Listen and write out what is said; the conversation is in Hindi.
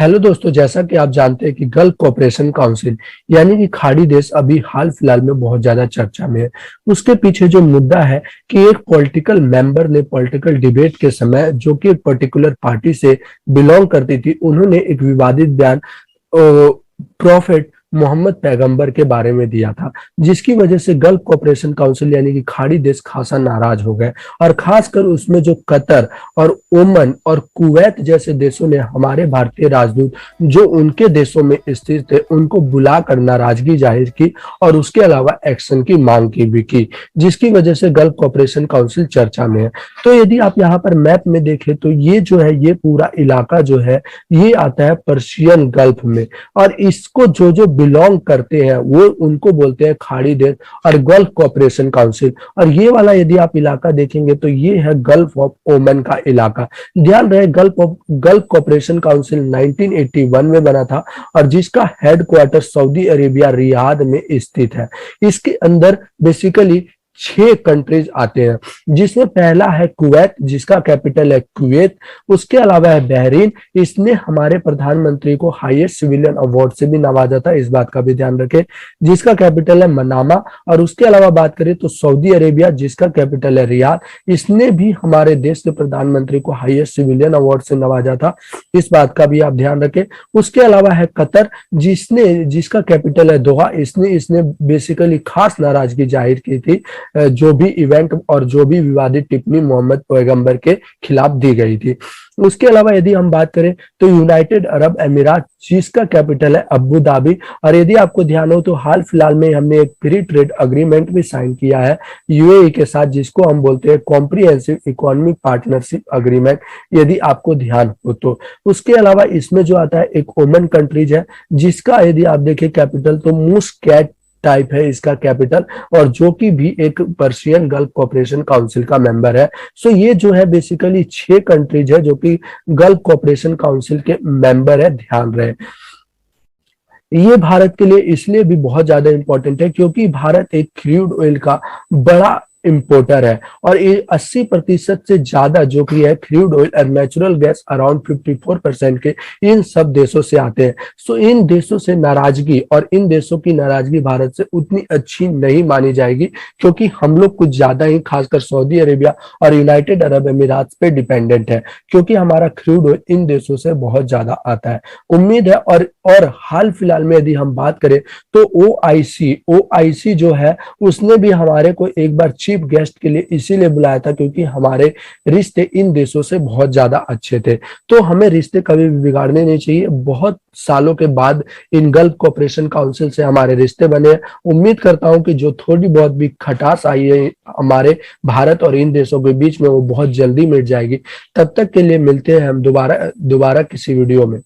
हेलो दोस्तों, जैसा कि आप जानते हैं कि गल्फ कोऑपरेशन काउंसिल यानी कि खाड़ी देश अभी हाल फिलहाल में बहुत ज्यादा चर्चा में है। उसके पीछे जो मुद्दा है कि एक पॉलिटिकल मेंबर ने पॉलिटिकल डिबेट के समय जो कि एक पर्टिकुलर पार्टी से बिलोंग करती थी, उन्होंने एक विवादित बयान प्रॉफिट मोहम्मद पैगंबर के बारे में दिया था, जिसकी वजह से गल्फ कोऑपरेशन काउंसिल यानी कि खाड़ी देश खासा नाराज हो गए। और खासकर उसमें जो कतर और ओमन और कुवैत जैसे देशों ने हमारे भारतीय राजदूत जो उनके देशों में स्थित थे उनको बुलाकर नाराजगी जाहिर की और उसके अलावा एक्शन की मांग की भी की, जिसकी वजह से गल्फ कोऑपरेशन काउंसिल चर्चा में है। तो यदि आप यहाँ पर मैप में देखें तो ये जो है ये पूरा इलाका जो है ये आता है पर्शियन गल्फ में, और इसको जो जो बिलोंग करते हैं वो उनको बोलते हैं खाड़ी देश और गल्फ कोऑपरेशन काउंसिल। और ये वाला यदि आप इलाका देखेंगे तो ये है गल्फ ऑफ ओमन का इलाका। ध्यान रहे गल्फ कोऑपरेशन काउंसिल 1981 में बना था और जिसका हेडक्वार्टर सऊदी अरेबिया रियाद में स्थित है। इसके अंदर बेसिकली 6 कंट्रीज आते हैं, जिसमें पहला है कुवैत जिसका कैपिटल है कुवैत। उसके अलावा है बहरीन, इसने हमारे प्रधानमंत्री को हाईएस्ट सिविलियन अवार्ड से भी नवाजा था, इस बात का भी ध्यान रखें, जिसका कैपिटल है मनामा। और उसके अलावा बात करें तो सऊदी अरेबिया जिसका कैपिटल है रियाद, इसने भी हमारे देश के प्रधानमंत्री को हाईएस्ट सिविलियन अवार्ड से नवाजा था, इस बात का भी आप ध्यान रखें। उसके अलावा है कतर जिसका कैपिटल है दोहा, इसने बेसिकली खास नाराजगी जाहिर की थी जो भी इवेंट और जो भी विवादित टिप्पणी मोहम्मद पैगंबर के खिलाफ दी गई थी। उसके अलावा यदि हम बात करें तो यूनाइटेड अरब अमीरात जिसका कैपिटल है अबू धाबी। और यदि आपको ध्यान हो तो हाल फिलहाल में हमने एक फ्री ट्रेड अग्रीमेंट भी साइन किया है यूएई के साथ, जिसको हम बोलते हैं कॉम्प्रिहेंसिव इकोनॉमिक पार्टनरशिप अग्रीमेंट, यदि आपको ध्यान हो तो। उसके अलावा इसमें जो आता है एक ओमन कंट्रीज है जिसका यदि आप देखें कैपिटल तो मुस्कैट टाइप है इसका कैपिटल, और जो कि भी एक पर्शियन गल्फ कोऑपरेशन काउंसिल का मेंबर है। सो ये जो है बेसिकली 6 कंट्रीज है जो कि गल्फ कोऑपरेशन काउंसिल के मेंबर है, ध्यान रहे। ये भारत के लिए इसलिए भी बहुत ज्यादा इंपॉर्टेंट है क्योंकि भारत एक क्रूड ऑयल का बड़ा इंपोर्टर है और ये 80% से ज्यादा जो कि है क्रूड ऑयल और नेचुरल गैस अराउंड 54% के इन सब देशों से आते हैं। सो इन देशों से नाराजगी और इन देशों की नाराजगी भारत से उतनी अच्छी नहीं मानी जाएगी क्योंकि हम लोग कुछ ज्यादा ही खासकर सऊदी अरेबिया और यूनाइटेड अरब अमीरात पे डिपेंडेंट है क्योंकि हमारा क्रूड ऑयल इन देशों से बहुत ज्यादा आता है। उम्मीद है और हाल फिलहाल में यदि हम बात करें तो ओआईसी जो है उसने भी हमारे को एक बार चीफ गेस्ट के लिए इसीलिए बुलाया था क्योंकि हमारे रिश्ते इन देशों से बहुत ज्यादा अच्छे थे। तो हमें रिश्ते कभी भी बिगाड़ने नहीं चाहिए। बहुत सालों के बाद इन गल्फ कोऑपरेशन काउंसिल से हमारे रिश्ते बने। उम्मीद करता हूं कि जो थोड़ी बहुत भी खटास आई है हमारे भारत और इन देशों के बीच में वो बहुत जल्दी मिट जाएगी। तब तक के लिए मिलते हैं हम दोबारा किसी वीडियो में।